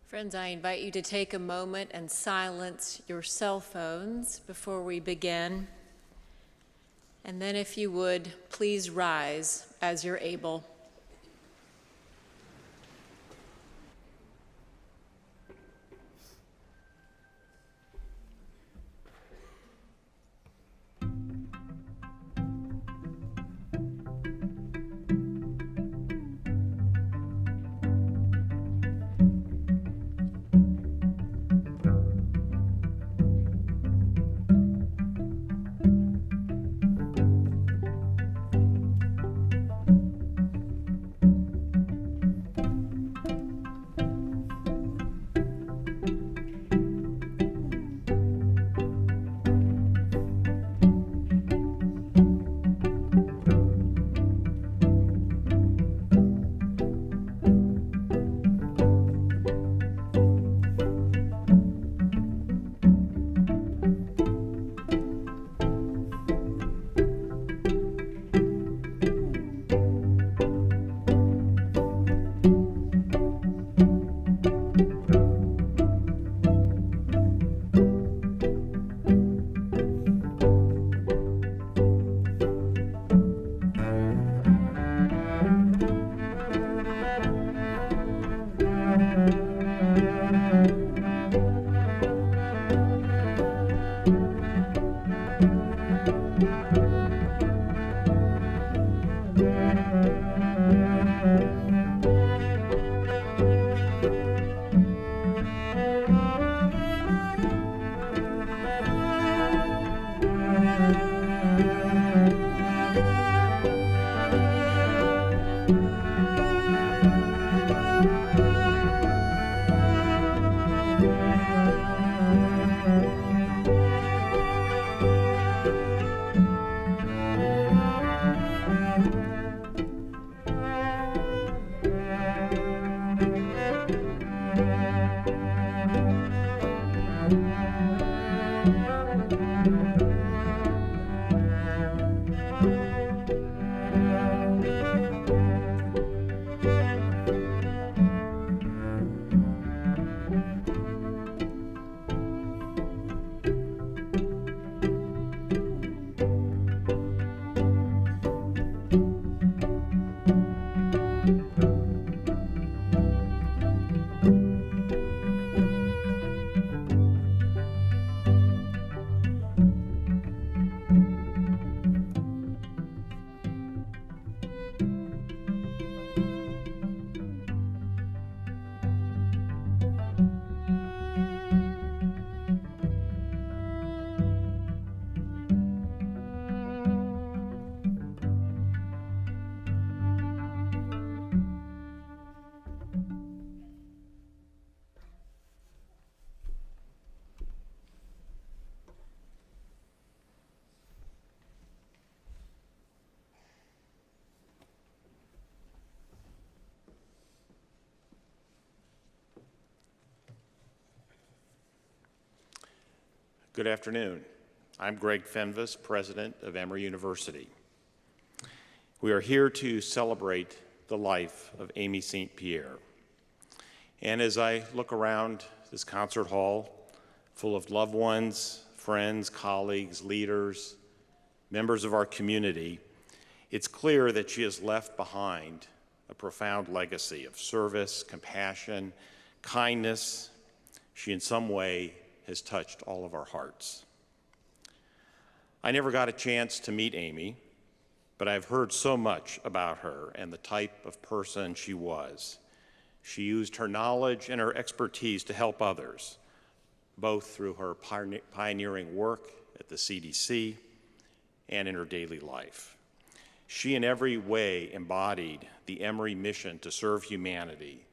Friends, I invite you to take a moment and silence your cell phones before we begin. And then if you would, please rise as you're able. Good afternoon. I'm Greg Fenves, president of Emory University. We are here to celebrate the life of Amy St. Pierre. And as I look around this concert hall, full of loved ones, friends, colleagues, leaders, members of our community, it's clear that she has left behind a profound legacy of service, compassion, kindness. She in some way has touched all of our hearts. I never got a chance to meet Amy, but I've heard so much about her and the type of person she was. She used her knowledge and her expertise to help others, both through her pioneering work at the CDC and in her daily life. She in every way embodied the Emory mission to serve humanity.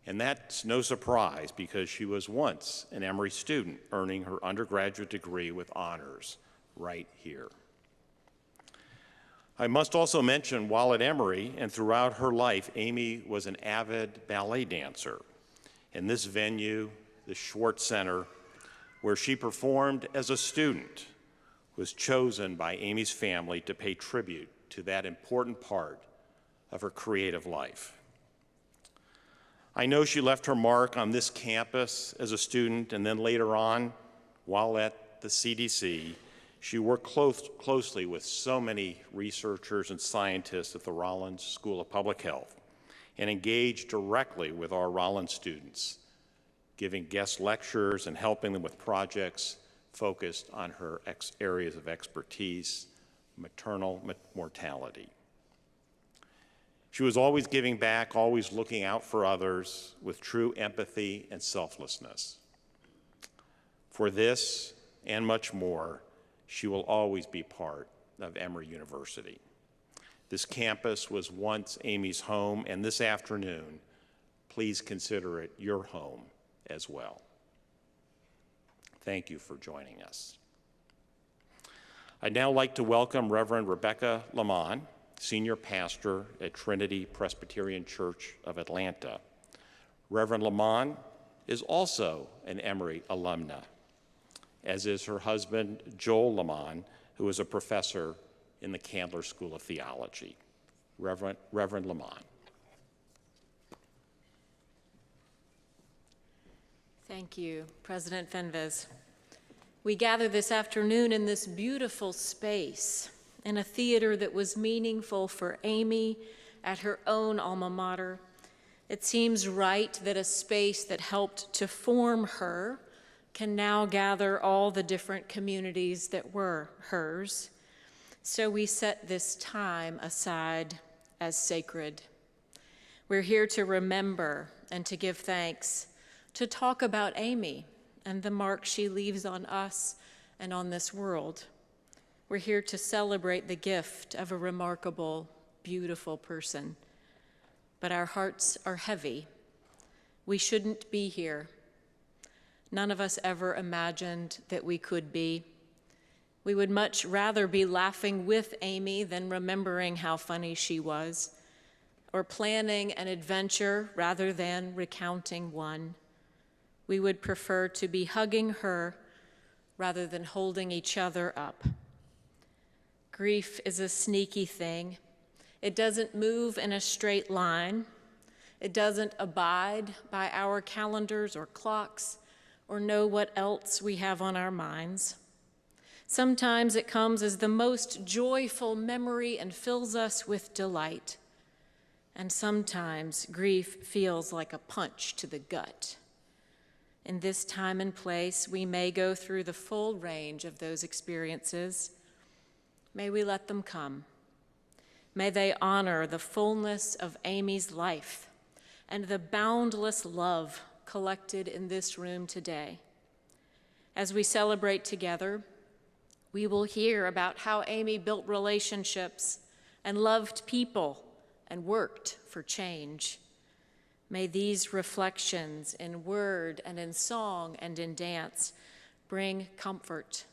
And that's no surprise because she was once an Emory student earning her undergraduate degree with honors right here. I must also mention while at Emory and throughout her life, Amy was an avid ballet dancer. In this venue, the Schwartz Center, where she performed as a student, was chosen by Amy's family to pay tribute to that important part of her creative life. I know she left her mark on this campus as a student, and then later on, while at the CDC, she worked closely with so many researchers and scientists at the Rollins School of Public Health and engaged directly with our Rollins students, giving guest lectures and helping them with projects focused on her areas of expertise, maternal mortality. She was always giving back, always looking out for others with true empathy and selflessness. For this and much more, she will always be part of Emory University. This campus was once Amy's home, and this afternoon, please consider it your home as well. Thank you for joining us. I'd now like to welcome Reverend Rebecca Lamont, Senior Pastor at Trinity Presbyterian Church of Atlanta. Reverend Lamont is also an Emory alumna, as is her husband, Joel Lamont, who is a professor in the Candler School of Theology. Reverend Lamont. Thank you, President Fenves. We gather this afternoon in this beautiful space in a theater that was meaningful for Amy at her own alma mater. It seems right that a space that helped to form her can now gather all the different communities that were hers. So we set this time aside as sacred. We're here to remember and to give thanks, to talk about Amy and the mark she leaves on us and on this world. We're here to celebrate the gift of a remarkable, beautiful person. But our hearts are heavy. We shouldn't be here. None of us ever imagined that we could be. We would much rather be laughing with Amy than remembering how funny she was, or planning an adventure rather than recounting one. We would prefer to be hugging her rather than holding each other up. Grief is a sneaky thing. It doesn't move in a straight line. It doesn't abide by our calendars or clocks or know what else we have on our minds. Sometimes it comes as the most joyful memory and fills us with delight. And sometimes grief feels like a punch to the gut. In this time and place, we may go through the full range of those experiences. May we let them come. May they honor the fullness of Amy's life and the boundless love collected in this room today. As we celebrate together, we will hear about how Amy built relationships and loved people and worked for change. May these reflections in word and in song and in dance bring comfort.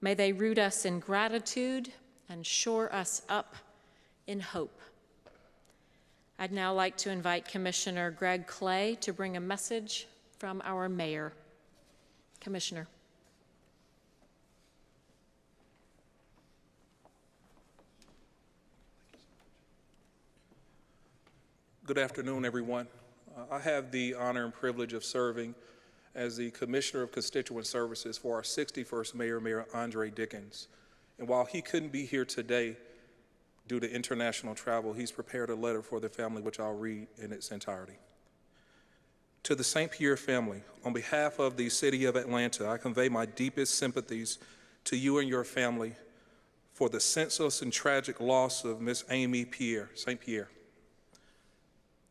May they root us in gratitude and shore us up in hope. I'd now like to invite Commissioner Greg Clay to bring a message from our mayor. Commissioner. Good afternoon, everyone. I have the honor and privilege of serving as the Commissioner of Constituent Services for our 61st Mayor, Mayor Andre Dickens. And while he couldn't be here today due to international travel, he's prepared a letter for the family, which I'll read in its entirety. To the St. Pierre family, on behalf of the City of Atlanta, I convey my deepest sympathies to you and your family for the senseless and tragic loss of Miss Amy Pierre, St. Pierre.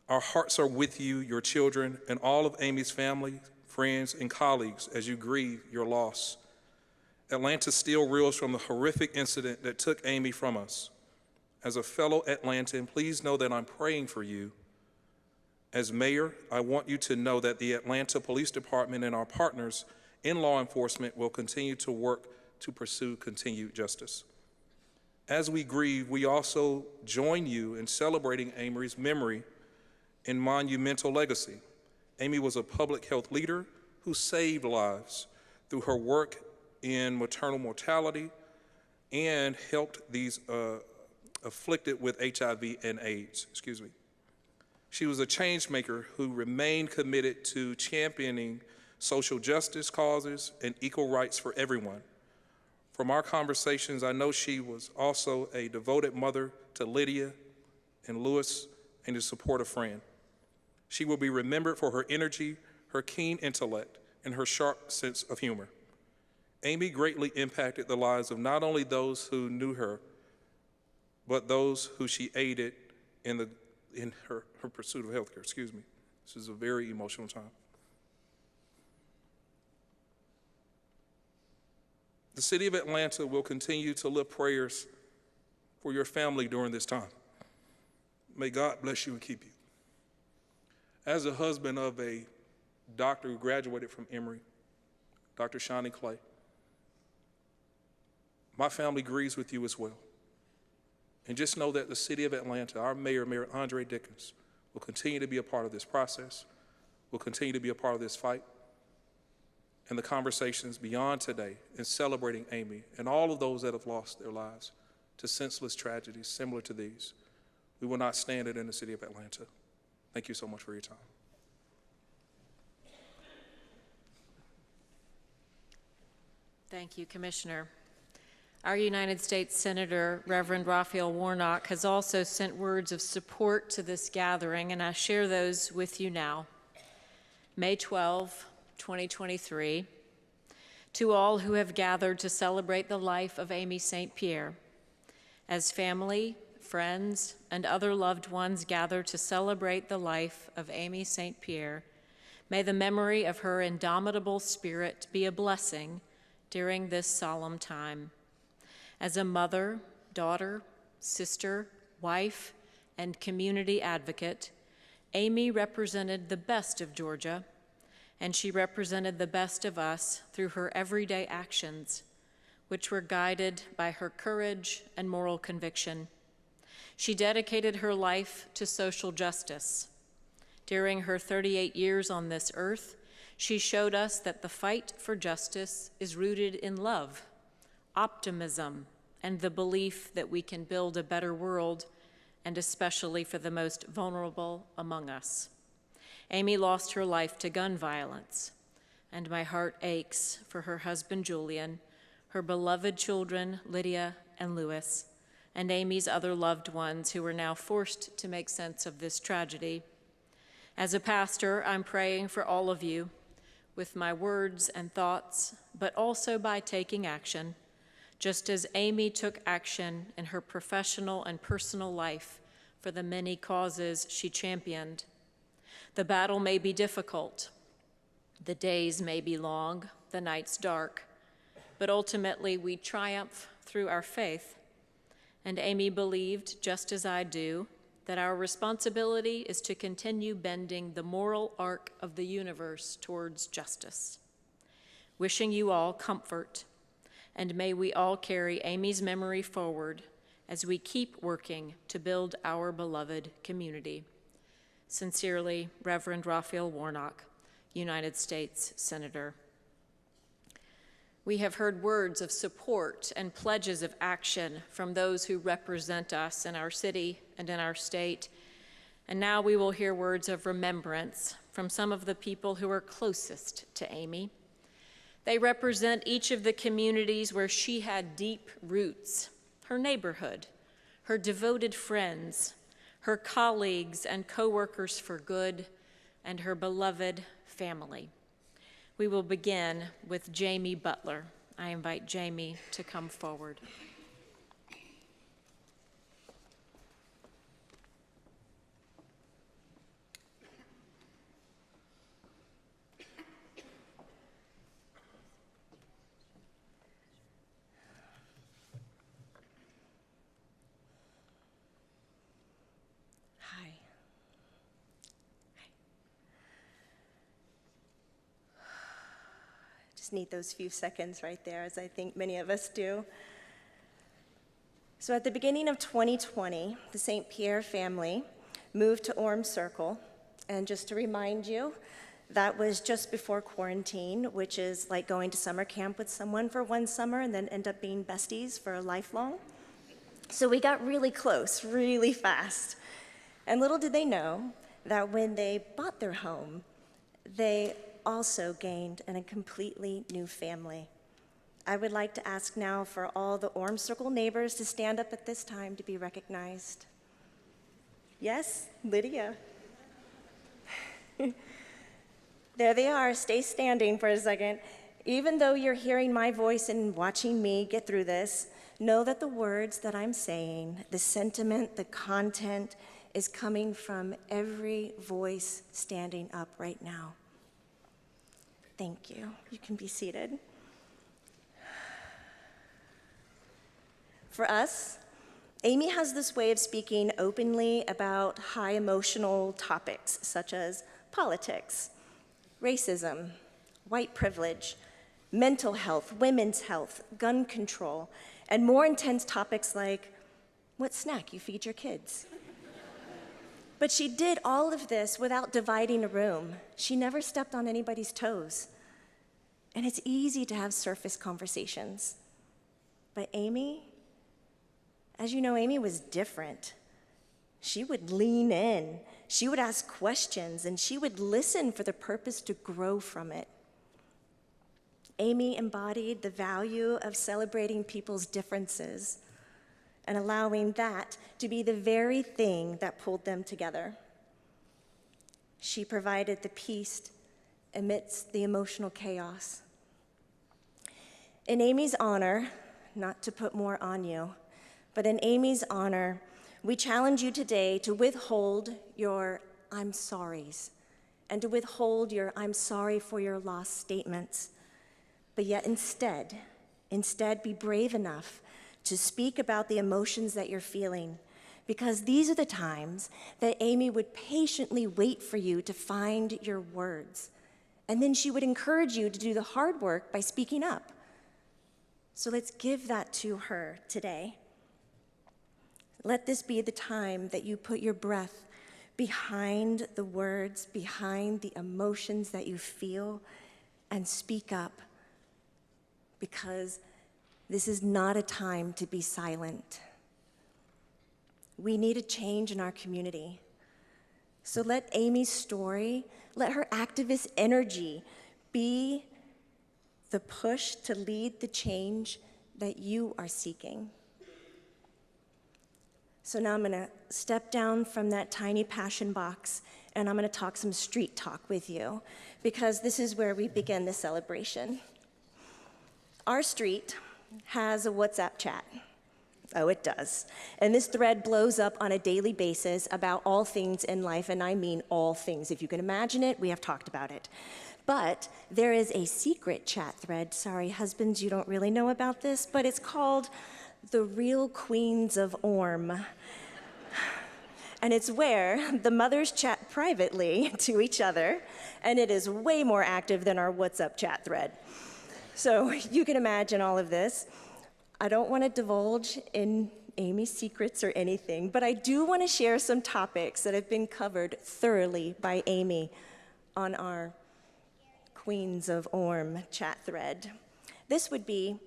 Our hearts are with you, your children, and all of Amy's family, friends, and colleagues as you grieve your loss. Atlanta still reels from the horrific incident that took Amy from us. As a fellow Atlantan, please know that I'm praying for you. As mayor, I want you to know that the Atlanta Police Department and our partners in law enforcement will continue to work to pursue continued justice. As we grieve, we also join you in celebrating Amory's memory and monumental legacy. Amy was a public health leader who saved lives through her work in maternal mortality and helped these afflicted with HIV and AIDS. She was a change maker who remained committed to championing social justice causes and equal rights for everyone. From our conversations, I know she was also a devoted mother to Lydia and Louis and a supportive friend. She will be remembered for her energy, her keen intellect, and her sharp sense of humor. Amy greatly impacted the lives of not only those who knew her, but those who she aided in her pursuit of healthcare. Excuse me. This is a very emotional time. The city of Atlanta will continue to lift prayers for your family during this time. May God bless you and keep you. As a husband of a doctor who graduated from Emory, Dr. Shawnee Clay, my family grieves with you as well. And just know that the city of Atlanta, our mayor, Mayor Andre Dickens, will continue to be a part of this process, will continue to be a part of this fight, and the conversations beyond today in celebrating Amy and all of those that have lost their lives to senseless tragedies similar to these. We will not stand it in the city of Atlanta. Thank you so much for your time. Thank you, Commissioner. Our United States Senator, Reverend Raphael Warnock, has also sent words of support to this gathering, and I share those with you now. May 12, 2023, to all who have gathered to celebrate the life of Amy St. Pierre. As family, friends, and other loved ones gather to celebrate the life of Amy St. Pierre, may the memory of her indomitable spirit be a blessing during this solemn time. As a mother, daughter, sister, wife, and community advocate, Amy represented the best of Georgia, and she represented the best of us through her everyday actions, which were guided by her courage and moral conviction. She dedicated her life to social justice. During her 38 years on this earth, she showed us that the fight for justice is rooted in love, optimism, and the belief that we can build a better world, and especially for the most vulnerable among us. Amy lost her life to gun violence, and my heart aches for her husband, Julian, her beloved children, Lydia and Louis, and Amy's other loved ones who are now forced to make sense of this tragedy. As a pastor, I'm praying for all of you with my words and thoughts, but also by taking action, just as Amy took action in her professional and personal life for the many causes she championed. The battle may be difficult, the days may be long, the nights dark, but ultimately we triumph through our faith. And Amy believed, just as I do, that our responsibility is to continue bending the moral arc of the universe towards justice. Wishing you all comfort, and may we all carry Amy's memory forward as we keep working to build our beloved community. Sincerely, Reverend Raphael Warnock, United States Senator. We have heard words of support and pledges of action from those who represent us in our city and in our state. And now we will hear words of remembrance from some of the people who are closest to Amy. They represent each of the communities where she had deep roots, her neighborhood, her devoted friends, her colleagues and coworkers for good, and her beloved family. We will begin with Jamie Butler. I invite Jamie to come forward. Need those few seconds right there, as I think many of us do. So at the beginning of 2020, the St. Pierre family moved to Orm Circle. And just to remind you, that was just before quarantine, which is like going to summer camp with someone for one summer and then end up being besties for a lifelong. So we got really close, really fast. And little did they know that when they bought their home, they also gained a completely new family. I would like to ask now for all the Orm Circle neighbors to stand up at this time to be recognized. Yes, Lydia. There they are. Stay standing for a second. Even though you're hearing my voice and watching me get through this, know that the words that I'm saying, the sentiment, the content, is coming from every voice standing up right now. Thank you. You can be seated. For us, Amy has this way of speaking openly about high emotional topics such as politics, racism, white privilege, mental health, women's health, gun control, and more intense topics like what snack you feed your kids. But she did all of this without dividing a room. She never stepped on anybody's toes. And it's easy to have surface conversations. But Amy, as you know, Amy was different. She would lean in, she would ask questions, and she would listen for the purpose to grow from it. Amy embodied the value of celebrating people's differences and allowing that to be the very thing that pulled them together. She provided the peace amidst the emotional chaos. In Amy's honor, not to put more on you, but in Amy's honor, we challenge you today to withhold your I'm sorries and to withhold your I'm sorry for your loss statements, but yet instead be brave enough to speak about the emotions that you're feeling, because these are the times that Amy would patiently wait for you to find your words, and then she would encourage you to do the hard work by speaking up. So let's give that to her today. Let this be the time that you put your breath behind the words, behind the emotions that you feel, and speak up, because this is not a time to be silent. We need a change in our community. So let Amy's story, let her activist energy be the push to lead the change that you are seeking. So now I'm gonna step down from that tiny passion box and I'm gonna talk some street talk with you, because this is where we begin the celebration. Our street has a WhatsApp chat. Oh, it does. And this thread blows up on a daily basis about all things in life, and I mean all things. If you can imagine it, we have talked about it. But there is a secret chat thread. Sorry, husbands, you don't really know about this, but it's called The Real Queens of Orm. And it's where the mothers chat privately to each other, and it is way more active than our WhatsApp chat thread. So you can imagine all of this. I don't want to divulge in Amy's secrets or anything, but I do want to share some topics that have been covered thoroughly by Amy on our Queens of Orm chat thread. This would be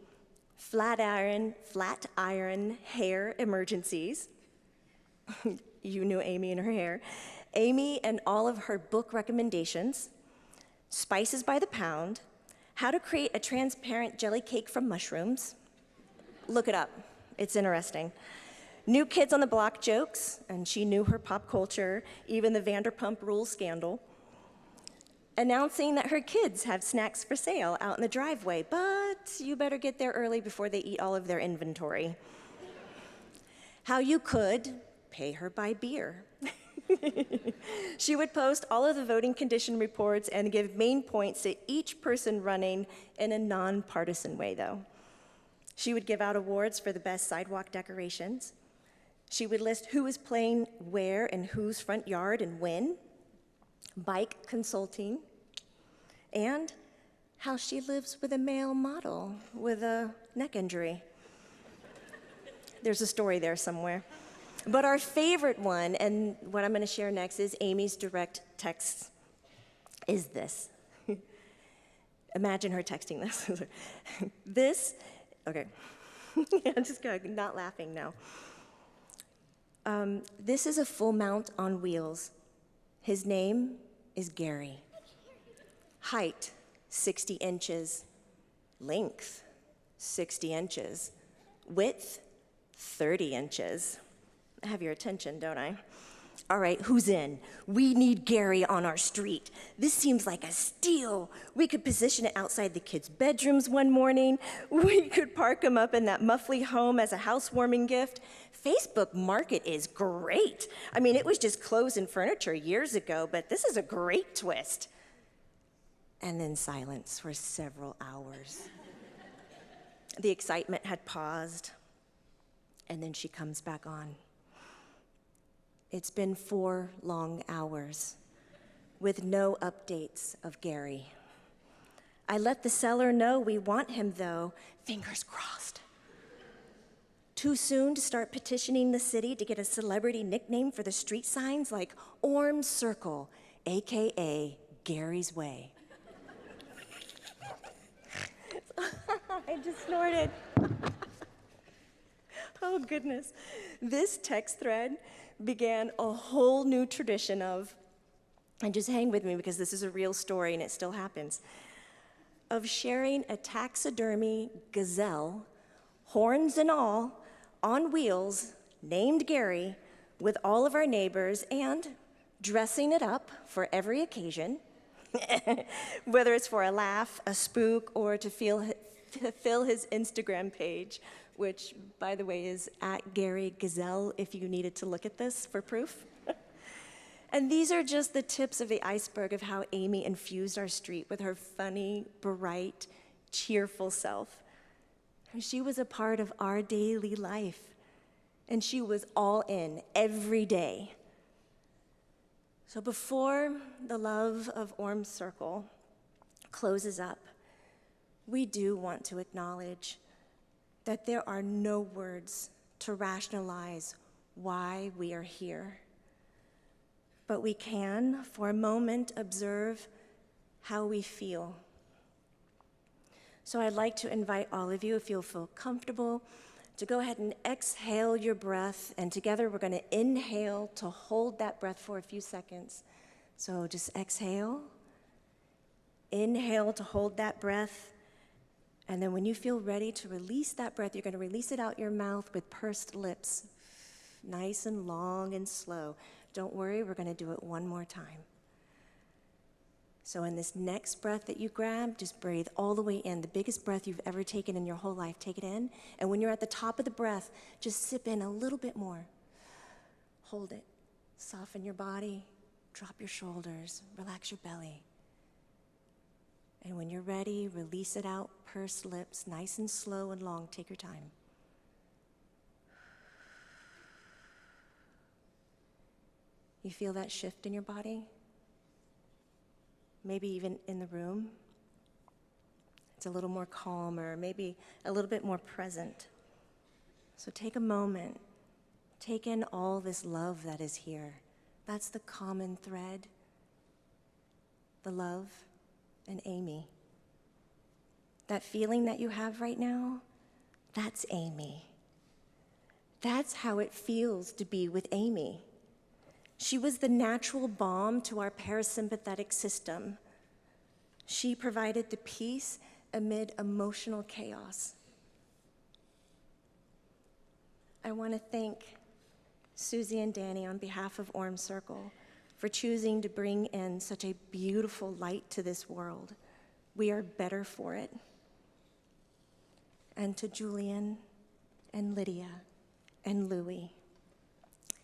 flat iron hair emergencies. You knew Amy and her hair. Amy and all of her book recommendations, spices by the pound, how to create a transparent jelly cake from mushrooms. Look it up, it's interesting. New Kids on the Block jokes, and she knew her pop culture, even the Vanderpump Rules scandal. Announcing that her kids have snacks for sale out in the driveway, but you better get there early before they eat all of their inventory. How you could pay her by beer. She would post all of the voting condition reports and give main points to each person running in a nonpartisan way, though. She would give out awards for the best sidewalk decorations. She would list who was playing where in whose front yard and when, bike consulting, and how she lives with a male model with a neck injury. There's a story there somewhere. But our favorite one, and what I'm going to share next, is Amy's direct text, is this. Imagine her texting this. Okay. I'm just not laughing now. This is a full mount on wheels, His name is Gary. Height, 60 inches. Length, 60 inches. Width, 30 inches. I have your attention, don't I? All right, who's in? We need Gary on our street. This seems like a steal. We could position it outside the kids' bedrooms one morning. We could park him up in that muffly home as a housewarming gift. Facebook Market is great. I mean, it was just clothes and furniture years ago, but this is a great twist. And then silence for several hours. The excitement had paused, and then she comes back on. It's been 4 long hours with no updates of Gary. I let the seller know we want him, though, fingers crossed. Too soon to start petitioning the city to get a celebrity nickname for the street signs like Orm Circle, AKA Gary's Way. I just snorted. Oh, goodness. This text thread began a whole new tradition of, and just hang with me because this is a real story and it still happens, of sharing a taxidermy gazelle, horns and all, on wheels, named Gary, with all of our neighbors and dressing it up for every occasion, whether it's for a laugh, a spook, or to fill his Instagram page, which, by the way, is @GaryGazelle if you needed to look at this for proof. And these are just the tips of the iceberg of how Amy infused our street with her funny, bright, cheerful self. She was a part of our daily life, and she was all in every day. So before the love of Orm Circle closes up, we do want to acknowledge that there are no words to rationalize why we are here. But we can, for a moment, observe how we feel. So I'd like to invite all of you, if you'll feel comfortable, to go ahead and exhale your breath, and together we're going to inhale to hold that breath for a few seconds. So just exhale, inhale to hold that breath, and then when you feel ready to release that breath, you're going to release it out your mouth with pursed lips, nice and long and slow. Don't worry, we're going to do it one more time. So in this next breath that you grab, just breathe all the way in, the biggest breath you've ever taken in your whole life. Take it in, and when you're at the top of the breath, just sip in a little bit more. Hold it. Soften your body, drop your shoulders, relax your belly. And when you're ready, release it out, pursed lips, nice and slow and long. Take your time. You feel that shift in your body? Maybe even in the room. It's a little more calm, or maybe a little bit more present. So take a moment. Take in all this love that is here. That's the common thread. The love and Amy. That feeling that you have right now, that's Amy. That's how it feels to be with Amy. She was the natural balm to our parasympathetic system. She provided the peace amid emotional chaos. I want to thank Susie and Danny on behalf of Orm Circle for choosing to bring in such a beautiful light to this world. We are better for it. And to Julian and Lydia and Louie,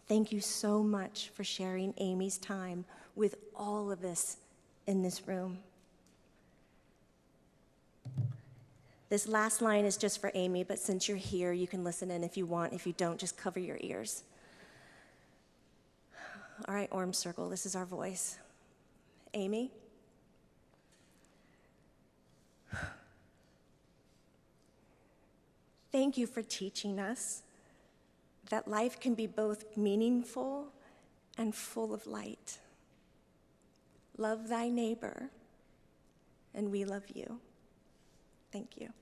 thank you so much for sharing Amy's time with all of us in this room. This last line is just for Amy, but since you're here, you can listen in if you want. If you don't, just cover your ears. All right, Orm Circle, this is our voice. Amy? Thank you for teaching us that life can be both meaningful and full of light. Love thy neighbor, and we love you. Thank you.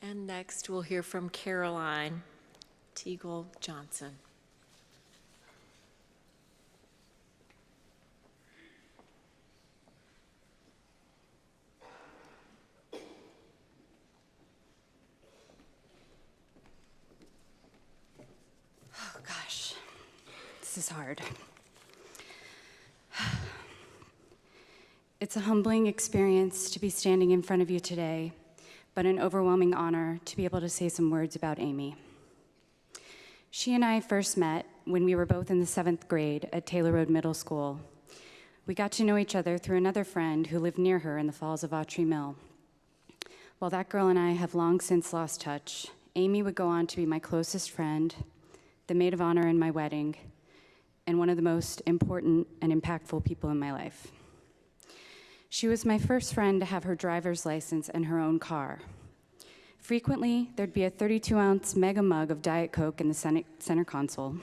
And next, we'll hear from Caroline Teagle Johnson. Oh, gosh, this is hard. It's a humbling experience to be standing in front of you today, but an overwhelming honor to be able to say some words about Amy. She and I first met when we were both in the 7th grade at Taylor Road Middle School. We got to know each other through another friend who lived near her in the Falls of Autry Mill. While that girl and I have long since lost touch, Amy would go on to be my closest friend, the maid of honor in my wedding, and one of the most important and impactful people in my life. She was my first friend to have her driver's license and her own car. Frequently, there'd be a 32-ounce mega mug of Diet Coke in the center console,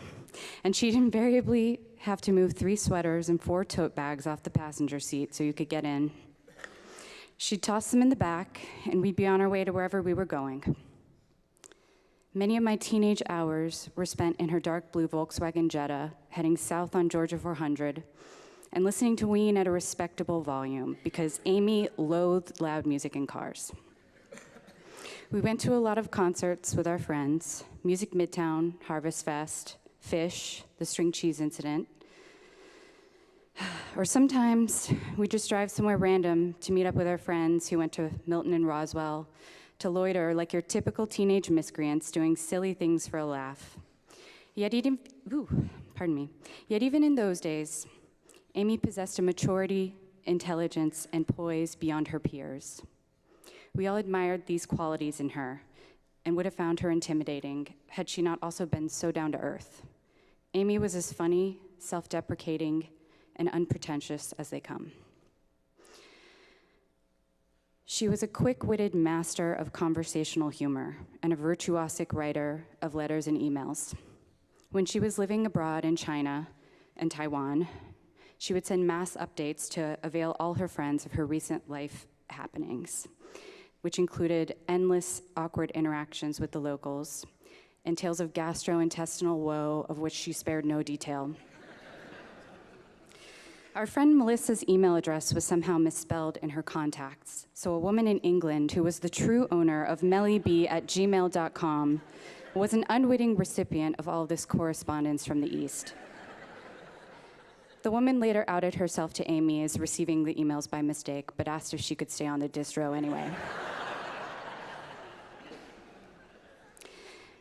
and she'd invariably have to move 3 sweaters and 4 tote bags off the passenger seat so you could get in. She'd toss them in the back, and we'd be on our way to wherever we were going. Many of my teenage hours were spent in her dark blue Volkswagen Jetta, heading south on Georgia 400, and listening to Ween at a respectable volume, because Amy loathed loud music in cars. We went to a lot of concerts with our friends: Music Midtown, Harvest Fest, Fish, the String Cheese Incident. Or sometimes we just drive somewhere random to meet up with our friends who went to Milton and Roswell, to loiter like your typical teenage miscreants doing silly things for a laugh. Yet even in those days, Amy possessed a maturity, intelligence, and poise beyond her peers. We all admired these qualities in her and would have found her intimidating had she not also been so down to earth. Amy was as funny, self-deprecating, and unpretentious as they come. She was a quick-witted master of conversational humor and a virtuosic writer of letters and emails. When she was living abroad in China and Taiwan, she would send mass updates to avail all her friends of her recent life happenings, which included endless awkward interactions with the locals and tales of gastrointestinal woe of which she spared no detail. Our friend Melissa's email address was somehow misspelled in her contacts, so a woman in England who was the true owner of mellyb@gmail.com was an unwitting recipient of all of this correspondence from the East. The woman later outed herself to Amy as receiving the emails by mistake, but asked if she could stay on the distro anyway.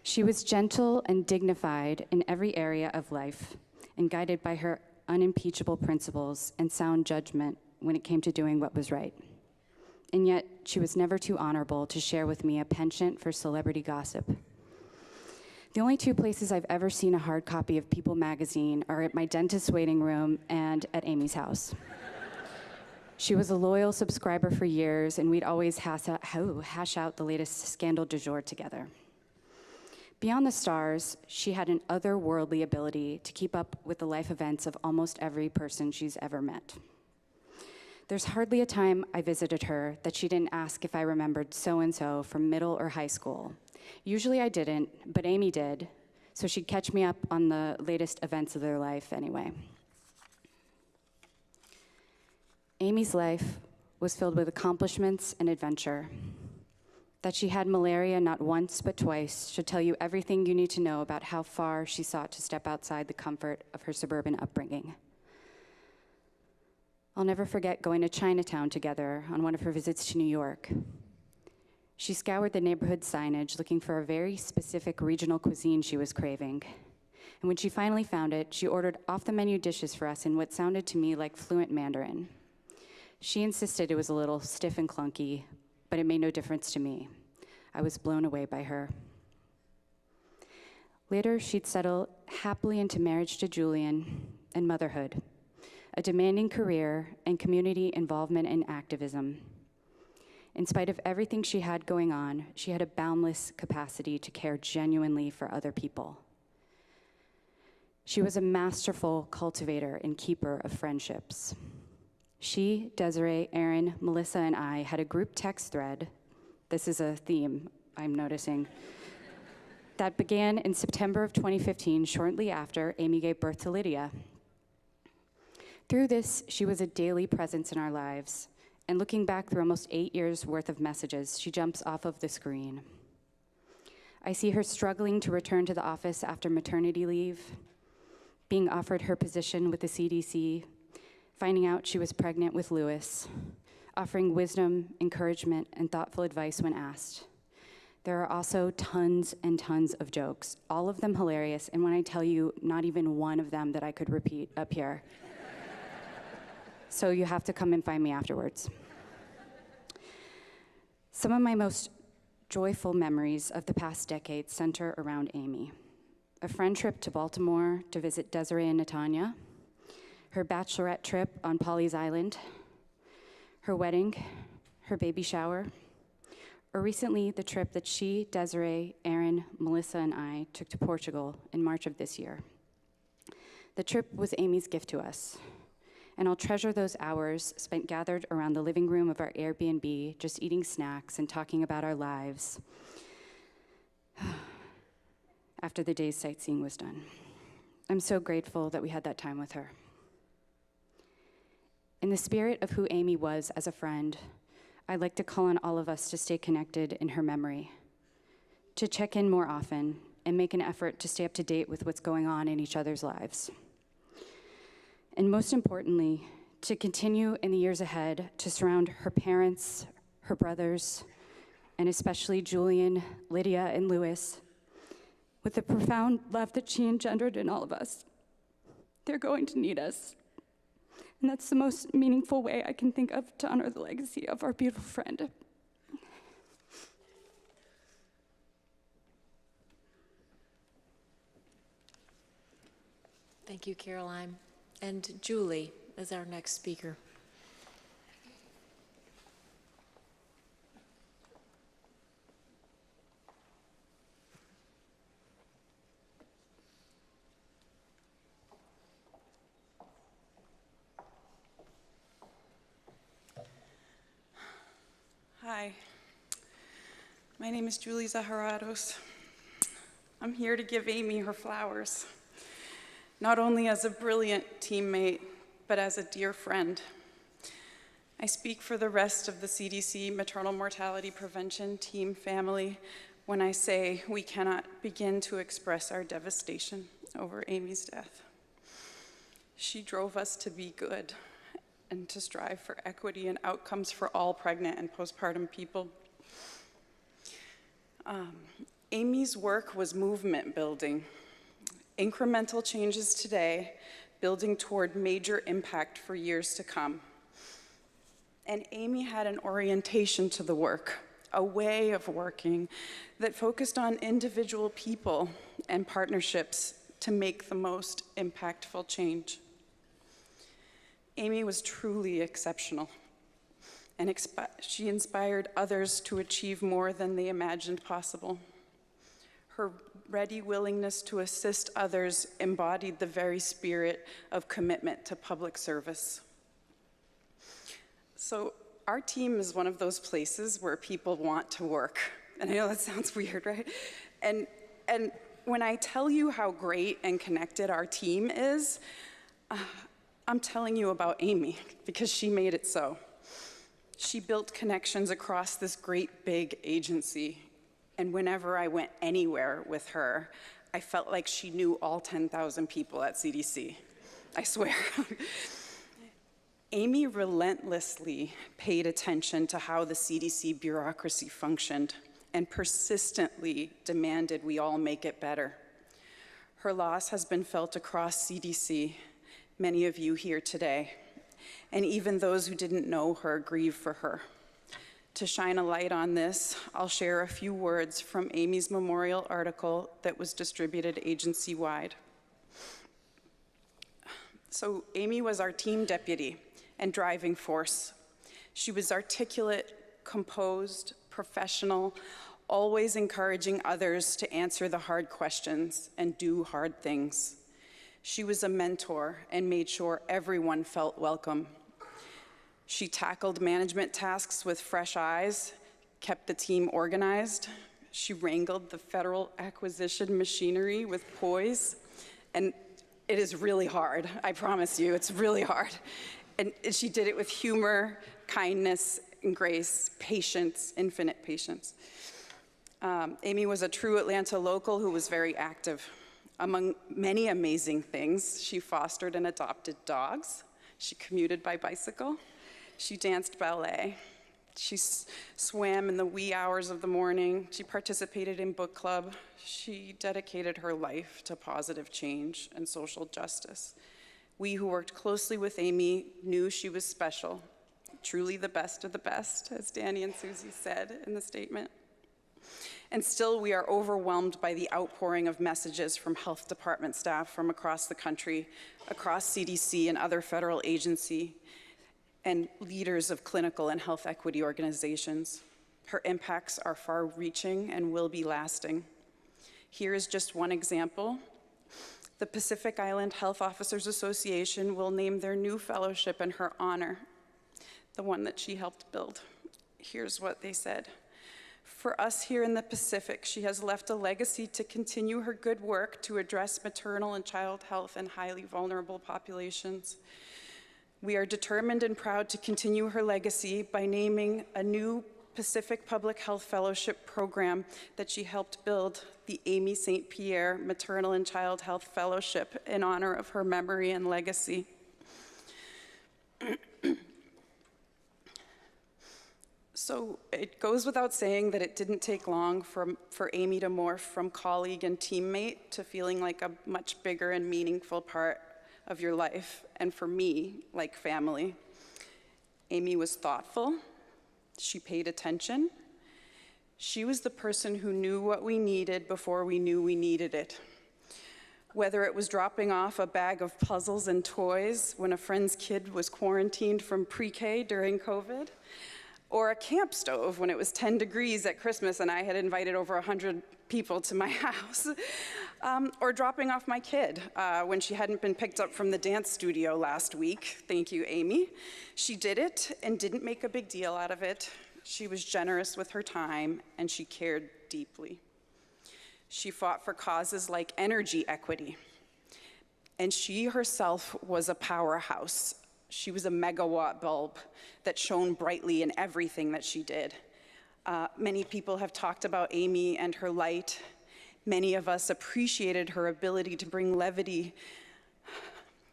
She was gentle and dignified in every area of life, and guided by her unimpeachable principles and sound judgment when it came to doing what was right. And yet, she was never too honorable to share with me a penchant for celebrity gossip. The only 2 places I've ever seen a hard copy of People magazine are at my dentist's waiting room and at Amy's house. She was a loyal subscriber for years, and we'd always hash out the latest scandal du jour together. Beyond the stars, she had an otherworldly ability to keep up with the life events of almost every person she's ever met. There's hardly a time I visited her that she didn't ask if I remembered so-and-so from middle or high school. Usually I didn't, but Amy did, so she'd catch me up on the latest events of their life anyway. Amy's life was filled with accomplishments and adventure. That she had malaria not once but twice should tell you everything you need to know about how far she sought to step outside the comfort of her suburban upbringing. I'll never forget going to Chinatown together on one of her visits to New York. She scoured the neighborhood signage looking for a very specific regional cuisine she was craving. And when she finally found it, she ordered off-the-menu dishes for us in what sounded to me like fluent Mandarin. She insisted it was a little stiff and clunky, but it made no difference to me. I was blown away by her. Later, she'd settle happily into marriage to Julian and motherhood, a demanding career, and community involvement and activism. In spite of everything she had going on, she had a boundless capacity to care genuinely for other people. She was a masterful cultivator and keeper of friendships. She, Desiree, Aaron, Melissa, and I had a group text thread. This is a theme I'm noticing. That began in September of 2015, shortly after Amy gave birth to Lydia. Through this, she was a daily presence in our lives. And looking back through almost 8 years' worth of messages, she jumps off of the screen. I see her struggling to return to the office after maternity leave, being offered her position with the CDC, finding out she was pregnant with Lewis, offering wisdom, encouragement, and thoughtful advice when asked. There are also tons and tons of jokes, all of them hilarious, and when I tell you, not even one of them that I could repeat up here. So you have to come and find me afterwards. Some of my most joyful memories of the past decade center around Amy. A friend trip to Baltimore to visit Desiree and Natanya, her bachelorette trip on Pawleys Island, her wedding, her baby shower, or recently the trip that she, Desiree, Aaron, Melissa, and I took to Portugal in March of this year. The trip was Amy's gift to us, and I'll treasure those hours spent gathered around the living room of our Airbnb, just eating snacks and talking about our lives after the day's sightseeing was done. I'm so grateful that we had that time with her. In the spirit of who Amy was as a friend, I'd like to call on all of us to stay connected in her memory, to check in more often, and make an effort to stay up to date with what's going on in each other's lives. And most importantly, to continue in the years ahead to surround her parents, her brothers, and especially Julian, Lydia, and Lewis with the profound love that she engendered in all of us. They're going to need us. And that's the most meaningful way I can think of to honor the legacy of our beautiful friend. Thank you, Caroline. And Julie is our next speaker. Hi, my name is Julie Zaharados. I'm here to give Amy her flowers, not only as a brilliant teammate, but as a dear friend. I speak for the rest of the CDC maternal mortality prevention team family when I say we cannot begin to express our devastation over Amy's death. She drove us to be good and to strive for equity and outcomes for all pregnant and postpartum people. Amy's work was movement building, incremental changes today, building toward major impact for years to come. And Amy had an orientation to the work, a way of working that focused on individual people and partnerships to make the most impactful change. Amy was truly exceptional, and she inspired others to achieve more than they imagined possible. Her ready willingness to assist others embodied the very spirit of commitment to public service. So our team is one of those places where people want to work. And I know that sounds weird, right? And when I tell you how great and connected our team is, I'm telling you about Amy because she made it so. She built connections across this great big agency. And whenever I went anywhere with her, I felt like she knew all 10,000 people at CDC. I swear. Amy relentlessly paid attention to how the CDC bureaucracy functioned and persistently demanded we all make it better. Her loss has been felt across CDC, many of you here today, and even those who didn't know her grieve for her. To shine a light on this, I'll share a few words from Amy's memorial article that was distributed agency-wide. So Amy was our team deputy and driving force. She was articulate, composed, professional, always encouraging others to answer the hard questions and do hard things. She was a mentor and made sure everyone felt welcome. She tackled management tasks with fresh eyes, kept the team organized. She wrangled the federal acquisition machinery with poise, and it is really hard, I promise you, it's really hard. And she did it with humor, kindness, and grace, patience, infinite patience. Amy was a true Atlanta local who was very active. Among many amazing things, she fostered and adopted dogs. She commuted by bicycle. She danced ballet. She swam in the wee hours of the morning. She participated in book club. She dedicated her life to positive change and social justice. We who worked closely with Amy knew she was special, truly the best of the best, as Danny and Susie said in the statement. And still, we are overwhelmed by the outpouring of messages from health department staff from across the country, across CDC and other federal agencies, and leaders of clinical and health equity organizations. Her impacts are far-reaching and will be lasting. Here is just one example. The Pacific Island Health Officers Association will name their new fellowship in her honor, the one that she helped build. Here's what they said. For us here in the Pacific, she has left a legacy to continue her good work to address maternal and child health in highly vulnerable populations. We are determined and proud to continue her legacy by naming a new Pacific Public Health Fellowship program that she helped build, the Amy St. Pierre Maternal and Child Health Fellowship, in honor of her memory and legacy. So it goes without saying that it didn't take long for Amy to morph from colleague and teammate to feeling like a much bigger and meaningful part of your life, and for me, like family. Amy was thoughtful. She paid attention. She was the person who knew what we needed before we knew we needed it. Whether it was dropping off a bag of puzzles and toys when a friend's kid was quarantined from pre-K during COVID, or a camp stove when it was 10 degrees at Christmas and I had invited over 100 people to my house, or dropping off my kid when she hadn't been picked up from the dance studio last week. Thank you, Amy. She did it and didn't make a big deal out of it. She was generous with her time and she cared deeply. She fought for causes like energy equity, and she herself was a powerhouse. She was a megawatt bulb that shone brightly in everything that she did. Many people have talked about Amy and her light. Many of us appreciated her ability to bring levity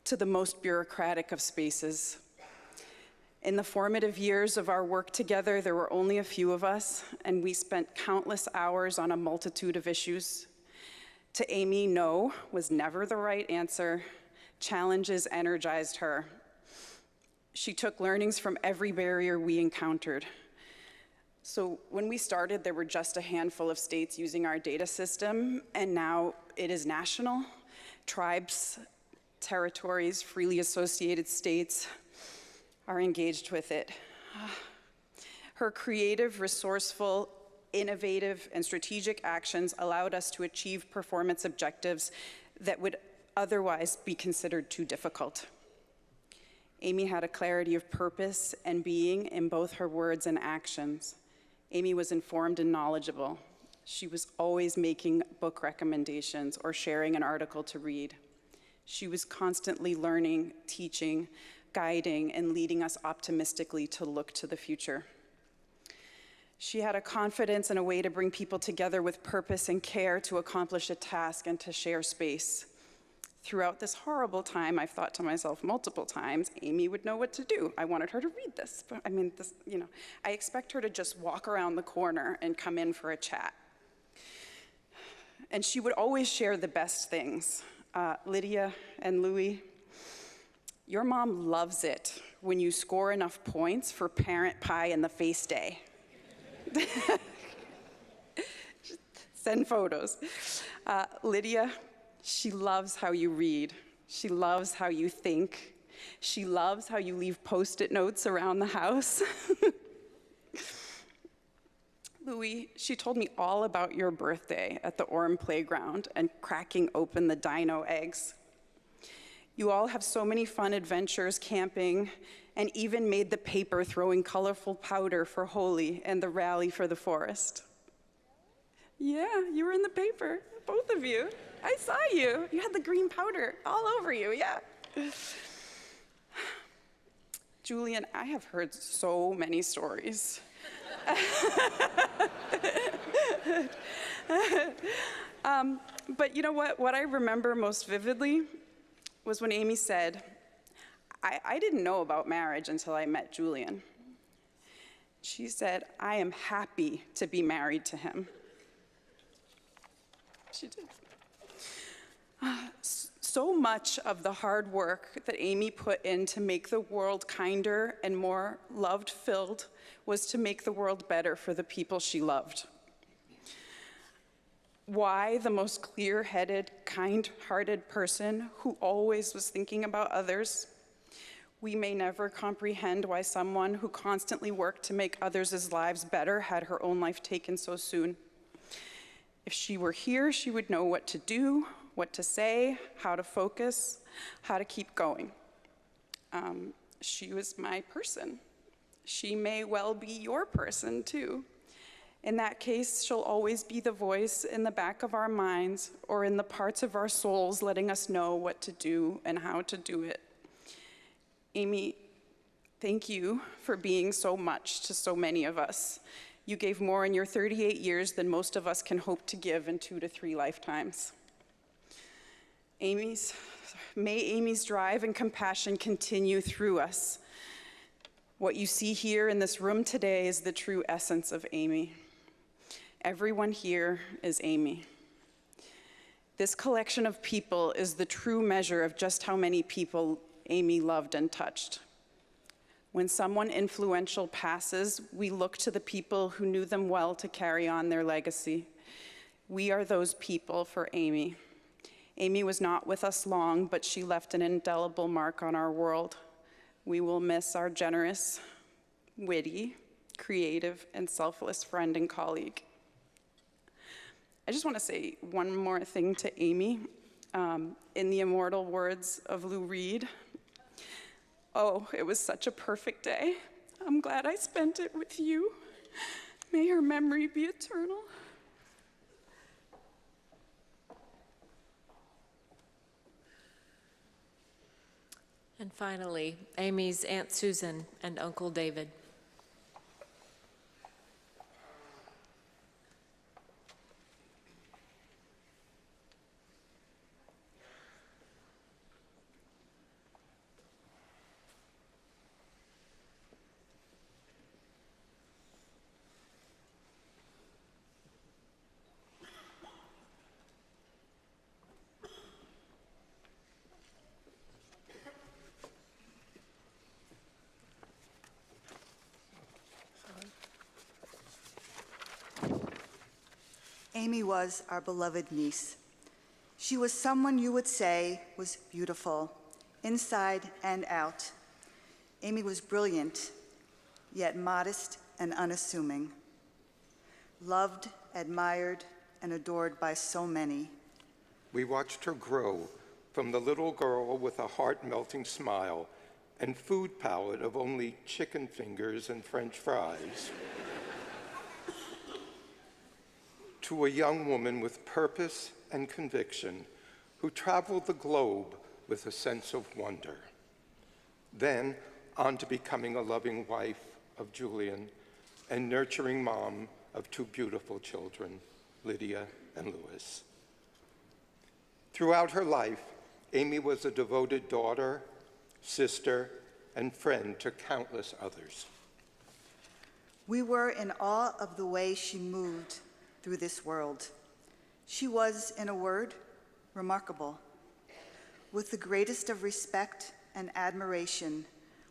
to the most bureaucratic of spaces. In the formative years of our work together, there were only a few of us, and we spent countless hours on a multitude of issues. To Amy, no was never the right answer. Challenges energized her. She took learnings from every barrier we encountered. So when we started, there were just a handful of states using our data system, and now it is national. Tribes, territories, freely associated states are engaged with it. Her creative, resourceful, innovative, and strategic actions allowed us to achieve performance objectives that would otherwise be considered too difficult. Amy had a clarity of purpose and being in both her words and actions. Amy was informed and knowledgeable. She was always making book recommendations or sharing an article to read. She was constantly learning, teaching, guiding, and leading us optimistically to look to the future. She had a confidence and a way to bring people together with purpose and care to accomplish a task and to share space. Throughout this horrible time, I've thought to myself multiple times, Amy would know what to do. I wanted her to read this, but I mean, I expect her to just walk around the corner and come in for a chat. And she would always share the best things. Lydia and Louie, your mom loves it when you score enough points for parent pie in the face day. Send photos. Lydia, she loves how you read. She loves how you think. She loves how you leave Post-it notes around the house. Louie, she told me all about your birthday at the Orem playground and cracking open the dino eggs. You all have so many fun adventures camping, and even made the paper throwing colorful powder for Holi and the rally for the forest. Yeah, you were in the paper, both of you. I saw you. You had the green powder all over you, yeah. Julian, I have heard so many stories. But you know what? What I remember most vividly was when Amy said, I didn't know about marriage until I met Julian. She said, I am happy to be married to him. She did. So much of the hard work that Amy put in to make the world kinder and more love-filled was to make the world better for the people she loved. Why the most clear-headed, kind-hearted person who always was thinking about others? We may never comprehend why someone who constantly worked to make others' lives better had her own life taken so soon. If she were here, she would know what to do, what to say, how to focus, how to keep going. She was my person. She may well be your person, too. In that case, she'll always be the voice in the back of our minds or in the parts of our souls letting us know what to do and how to do it. Amy, thank you for being so much to so many of us. You gave more in your 38 years than most of us can hope to give in 2 to 3 lifetimes. May Amy's drive and compassion continue through us. What you see here in this room today is the true essence of Amy. Everyone here is Amy. This collection of people is the true measure of just how many people Amy loved and touched. When someone influential passes, we look to the people who knew them well to carry on their legacy. We are those people for Amy. Amy was not with us long, but she left an indelible mark on our world. We will miss our generous, witty, creative, and selfless friend and colleague. I just want to say one more thing to Amy. In the immortal words of Lou Reed, oh, it was such a perfect day. I'm glad I spent it with you. May her memory be eternal. And finally, Amy's Aunt Susan and Uncle David. Amy was our beloved niece. She was someone you would say was beautiful, inside and out. Amy was brilliant, yet modest and unassuming. Loved, admired, and adored by so many. We watched her grow from the little girl with a heart-melting smile and food palette of only chicken fingers and French fries, to a young woman with purpose and conviction who traveled the globe with a sense of wonder. Then on to becoming a loving wife of Julian and nurturing mom of 2 beautiful children, Lydia and Louis. Throughout her life, Amy was a devoted daughter, sister, and friend to countless others. We were in awe of the way she moved through this world. She was, in a word, remarkable. With the greatest of respect and admiration,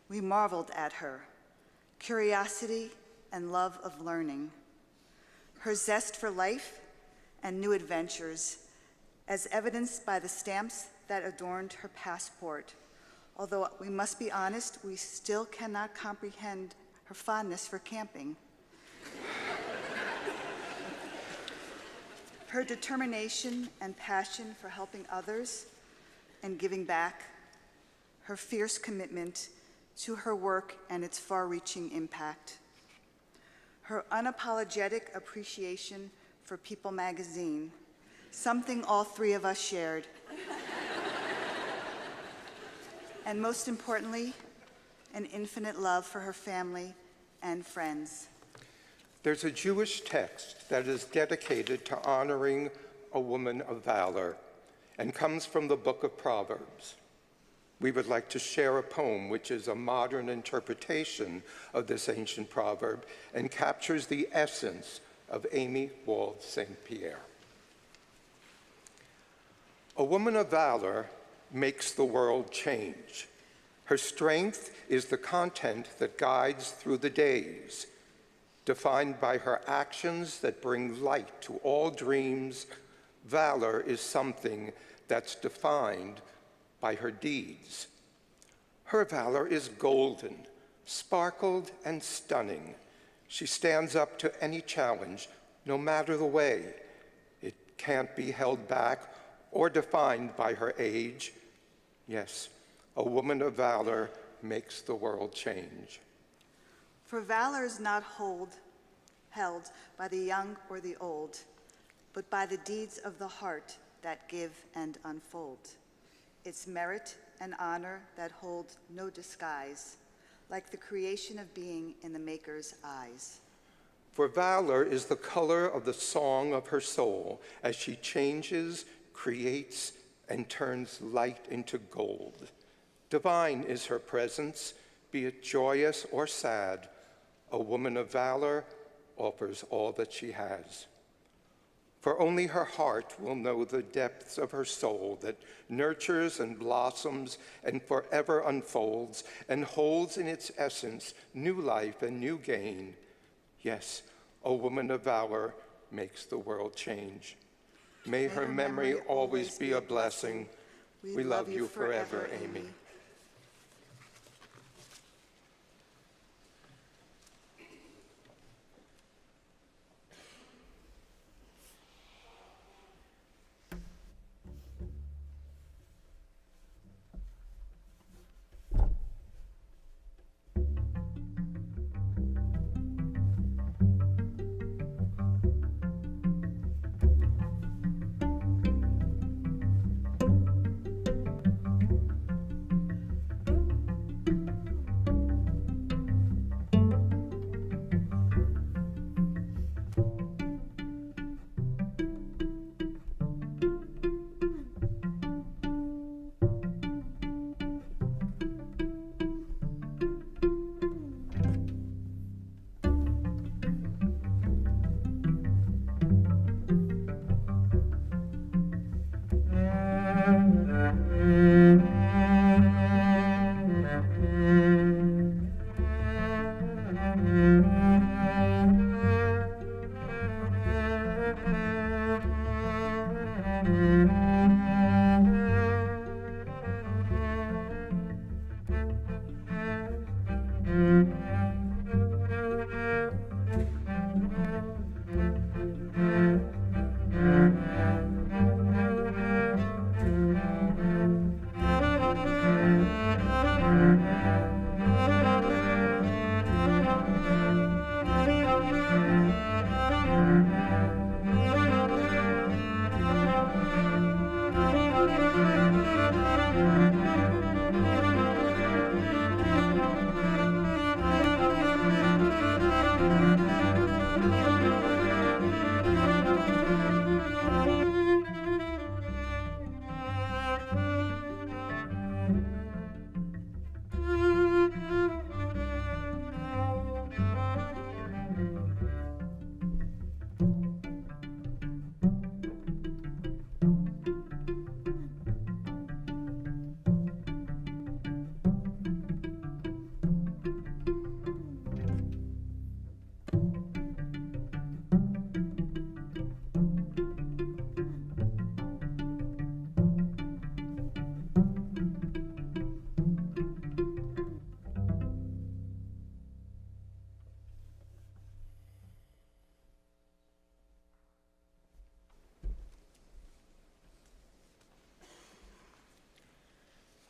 we marveled at her, curiosity and love of learning, her zest for life and new adventures, as evidenced by the stamps that adorned her passport. Although we must be honest, we still cannot comprehend her fondness for camping. Her determination and passion for helping others and giving back, her fierce commitment to her work and its far-reaching impact, her unapologetic appreciation for for People magazine, something all three of us shared. And most importantly, an infinite love for her family and friends. There's a Jewish text that is dedicated to honoring a woman of valor and comes from the book of Proverbs. We would like to share a poem which is a modern interpretation of this ancient proverb and captures the essence of Amy Wald St. Pierre. A woman of valor makes the world change. Her strength is the content that guides through the days, defined by her actions that bring light to all dreams. Valor is something that's defined by her deeds. Her valor is golden, sparkled, and stunning. She stands up to any challenge, no matter the way. It can't be held back or defined by her age. Yes, a woman of valor makes the world change. For valor is not held by the young or the old, but by the deeds of the heart that give and unfold. It's merit and honor that hold no disguise, like the creation of being in the Maker's eyes. For valor is the color of the song of her soul as she changes, creates, and turns light into gold. Divine is her presence, be it joyous or sad. A woman of valor offers all that she has. For only her heart will know the depths of her soul that nurtures and blossoms and forever unfolds and holds in its essence new life and new gain. Yes, a woman of valor makes the world change. May her memory always be a blessing. We love you forever, Amy.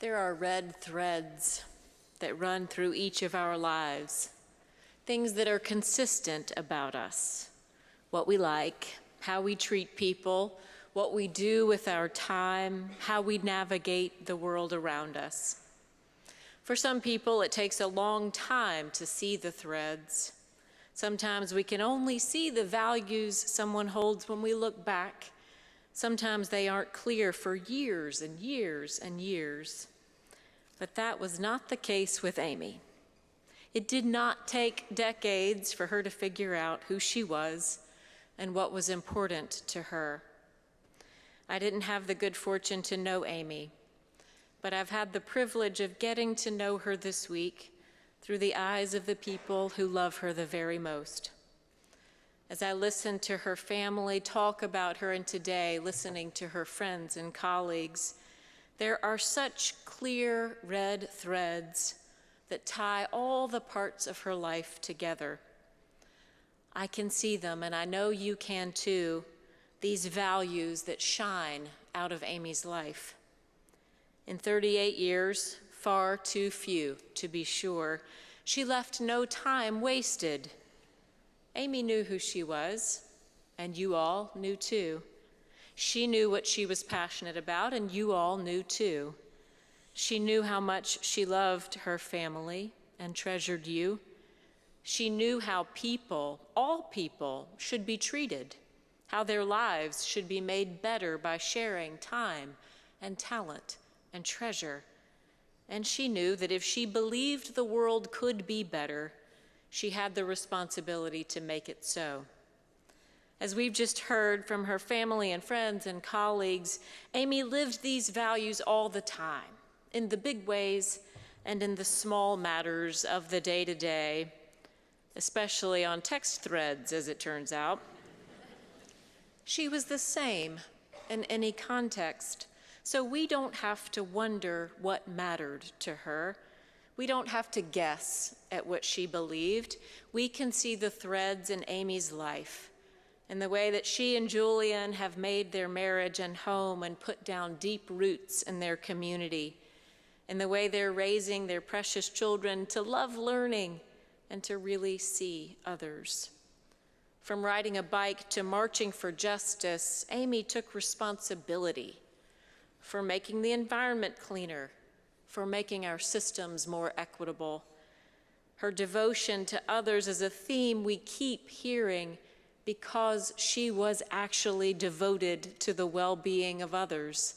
There are red threads that run through each of our lives, things that are consistent about us, what we like how we treat people, what we do with our time, how we navigate the world around us. For some people, it takes a long time to see the threads. Sometimes we can only see the values someone holds when we look back. Sometimes they aren't clear for years and years and years. But that was not the case with Amy. It did not take decades for her to figure out who she was and what was important to her. I didn't have the good fortune to know Amy, but I've had the privilege of getting to know her this week through the eyes of the people who love her the very most. As I listened to her family talk about her, and today listening to her friends and colleagues, there are such clear red threads that tie all the parts of her life together. I can see them, and I know you can too, these values that shine out of Amy's life. In 38 years, far too few to be sure, she left no time wasted. Amy knew who she was, and you all knew too. She knew what she was passionate about, and you all knew too. She knew how much she loved her family and treasured you. She knew how people, all people, should be treated, how their lives should be made better by sharing time and talent and treasure. And she knew that if she believed the world could be better, she had the responsibility to make it so. As we've just heard from her family and friends and colleagues, Amy lived these values all the time, in the big ways and in the small matters of the day-to-day, especially on text threads, as it turns out. She was the same in any context, so we don't have to wonder what mattered to her. We don't have to guess at what she believed. We can see the threads in Amy's life, in the way that she and Julian have made their marriage and home and put down deep roots in their community, in the way they're raising their precious children to love learning and to really see others. From riding a bike to marching for justice, Amy took responsibility for making the environment cleaner, for making our systems more equitable. Her devotion to others is a theme we keep hearing because she was actually devoted to the well-being of others.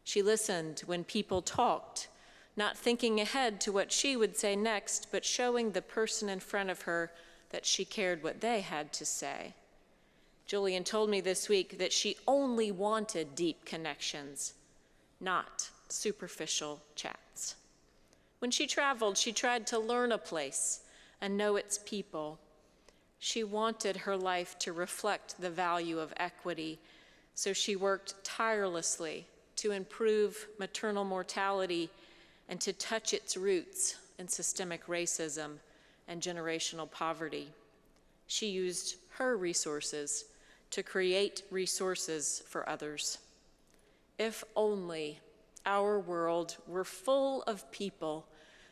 She listened when people talked, not thinking ahead to what she would say next, but showing the person in front of her that she cared what they had to say. Julian told me this week that she only wanted deep connections, not superficial chats. When she traveled, she tried to learn a place and know its people. She wanted her life to reflect the value of equity, so she worked tirelessly to improve maternal mortality and to touch its roots in systemic racism and generational poverty. She used her resources to create resources for others. If only our world were full of people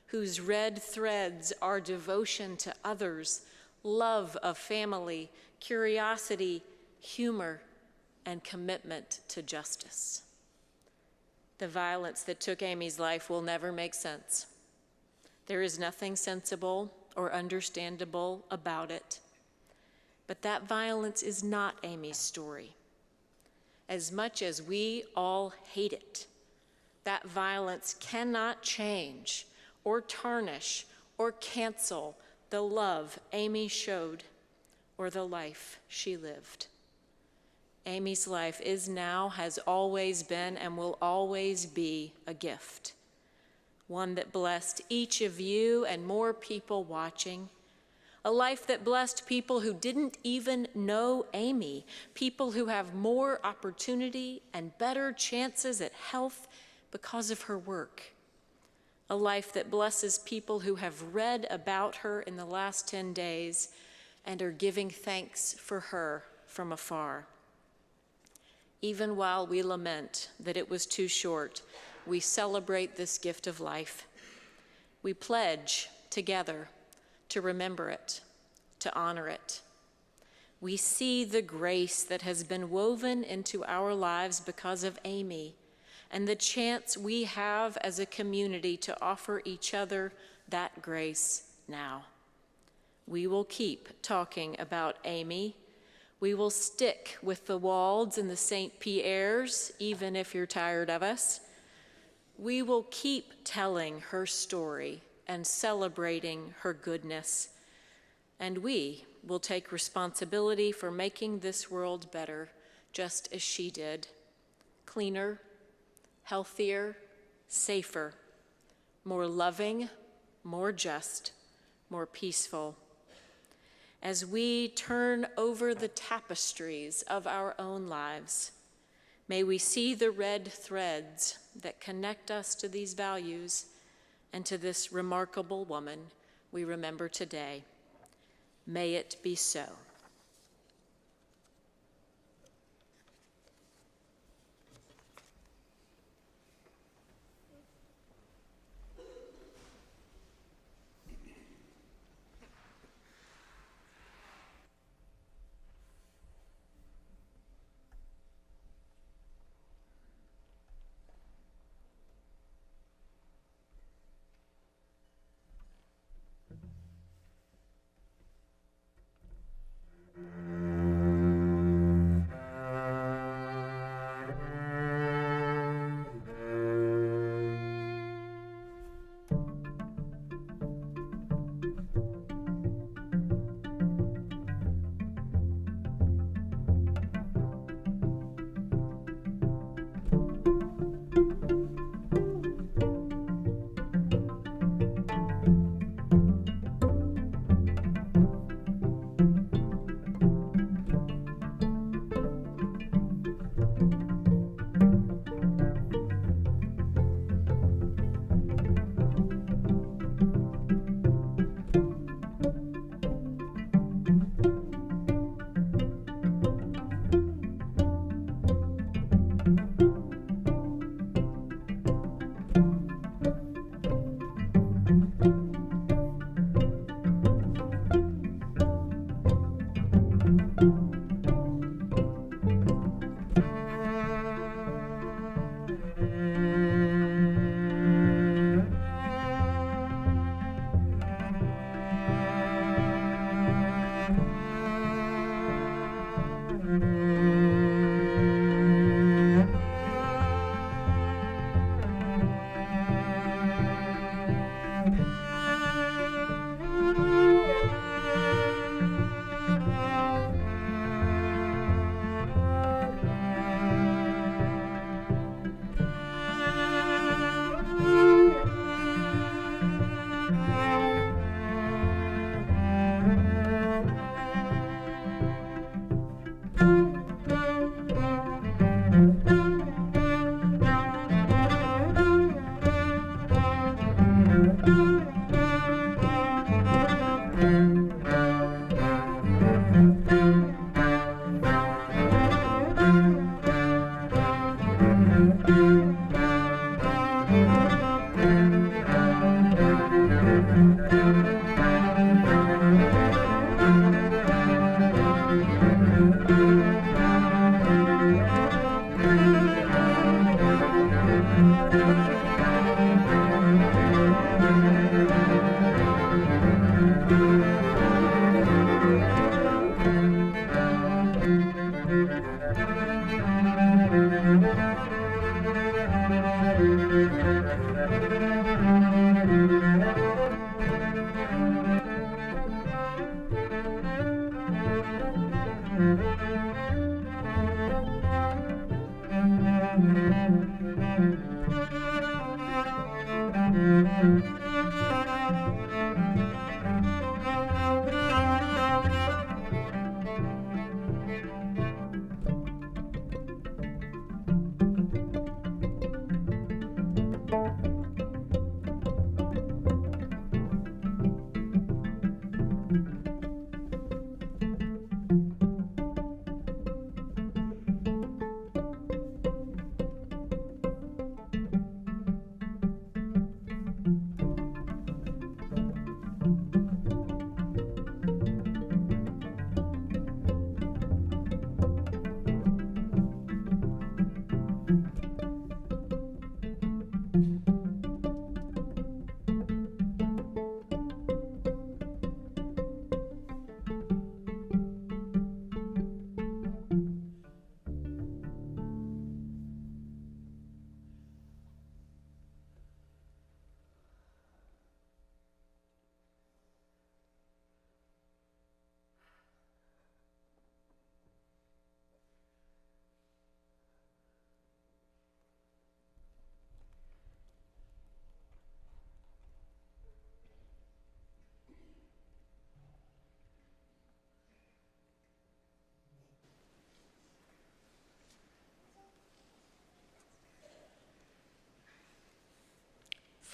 whose red threads are devotion to others, love of family, curiosity, humor, and commitment to justice. The violence that took Amy's life will never make sense. There is nothing sensible or understandable about it. But that violence is not Amy's story. As much as we all hate it, that violence cannot change or tarnish or cancel the love Amy showed or the life she lived. Amy's life is now, has always been, and will always be a gift, one that blessed each of you and more people watching, a life that blessed people who didn't even know Amy, people who have more opportunity and better chances at health because of her work, a life that blesses people who have read about her in the last 10 days and are giving thanks for her from afar. Even while we lament that it was too short, we celebrate this gift of life. We pledge together to remember it, to honor it. we see the grace that has been woven into our lives because of Amy, and the chance we have as a community to offer each other that grace now. We will keep talking about Amy. We will stick with the Walds and the St. Pierres, even if you're tired of us. We will keep telling her story and celebrating her goodness. And we will take responsibility for making this world better, just as she did. Cleaner, healthier, safer, more loving, more just, more peaceful. As we turn over the tapestries of our own lives, may we see the red threads that connect us to these values and to this remarkable woman we remember today. May it be so.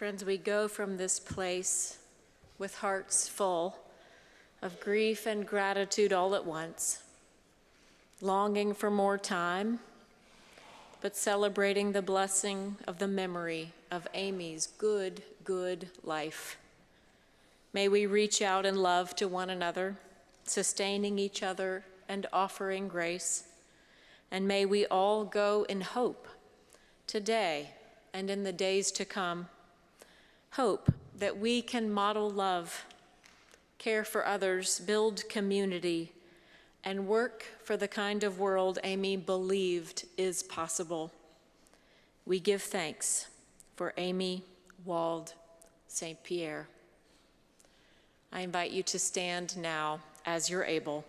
Friends, we go from this place with hearts full of grief and gratitude all at once, longing for more time, but celebrating the blessing of the memory of Amy's good life. May we reach out in love to one another, sustaining each other and offering grace. And may we all go in hope today and in the days to come. Hope that we can model love, care for others, build community, and work for the kind of world Amy believed is possible. We give thanks for Amy Wald St. Pierre. I invite you to stand now as you're able.